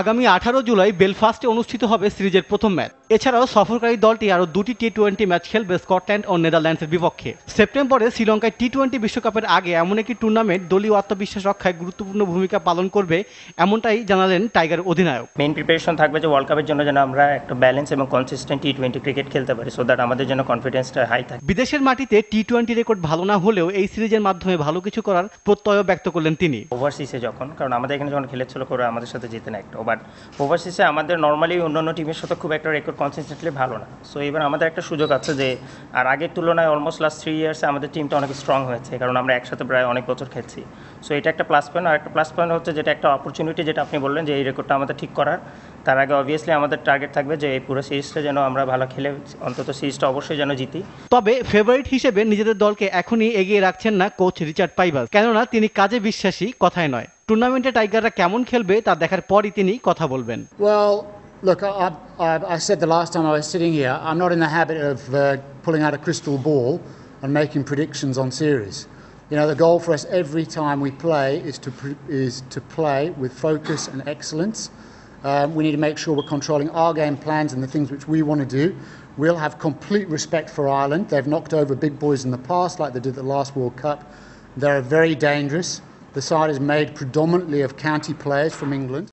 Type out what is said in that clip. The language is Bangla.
আগামী 18 জুলাই বেলফাস্টে অনুষ্ঠিত হবে সিরিজের প্রথম ম্যাচ। এছাড়াও সফরকারী দলটি আরও দুটি টি-20 ম্যাচ খেলবে স্কটল্যান্ড ও নেদারল্যান্ডসের বিপক্ষে। সেপ্টেম্বরে শ্রীলঙ্কায় টি-20 বিশ্বকাপের আগে এমন একটি টুর্নামেন্ট দলীয় আত্মবিশ্বাস রক্ষায় গুরুত্বপূর্ণ ভূমিকা পালন করবে, এমনটাই জানালেন টাইগার অধিনায়ক। মেইন প্রিপারেশন থাকবে যে ওয়ার্ল্ড কাপের জন্য যেন আমরা একটা ব্যালেন্স এবং কনসিস্টেন্ট টি-20 ক্রিকেট খেলতে পারি, সো দ্যাট আমাদের জন্য কনফিডেন্সটা হাই থাকে। বিদেশের মাটিতে টি-20 রেকর্ড ভালো না হলেও এই সিরিজের মাধ্যমে ভালো কিছু করার প্রত্যয় ব্যক্ত করলেন তিনি। ওভারসিসে যখন, কারণ আমাদের এখানে যখন খেলেছিল করে আমাদের সাথে জিতে না একটা, বাট ওভারসিসে আমাদের নর্মালি অন্যান্য টিমের সাথে খুব একটা রেকর্ড কনসিস্টেন্টলি ভালো না। সো এবার আমাদের একটা সুযোগ আছে যে আর আগের তুলনায় অলমোস্ট লাস্ট 3 ইয়ার্সে আমাদের টিমটা অনেক স্ট্রং হয়েছে, কারণ আমরা একসাথে প্রায় অনেক বছর খেলছি। সো এটা একটা প্লাস পয়েন্ট। আর একটা প্লাস পয়েন্ট হচ্ছে যেটা একটা অপরচুনিটি, যেটা আপনি বললেন যে এই রেকর্ডটা আমাদের ঠিক করার। তার আগে অবভিয়াসলি আমাদের টার্গেট থাকবে যে এই পুরো সিরিজটা যেন আমরা ভালো খেলে অন্তত সিরিজটা অবশ্যই যেন জিতি। তবে ফেভারিট হিসেবে নিজেদের দলকে এখনই এগিয়ে রাখছেন না কোচ রিচার্ড পাইবাস, কেননা তিনি কাজে বিশ্বাসী, কথায় নয়। টুর্নামেন্টে টাইগাররা কেমন খেলবে তা দেখার পরই তিনি কথা বলবেন। Well, look, I said the last time I was sitting here, I'm not in the habit of pulling out a crystal ball and making predictions on series. You know, the goal for us every time we play is to play with focus and excellence. We need to make sure we're controlling our game plans and the things which we want to do. We'll have complete respect for Ireland. They've knocked over big boys in the past, like they did at the last World Cup. They're very dangerous. The side is made predominantly of county players from England.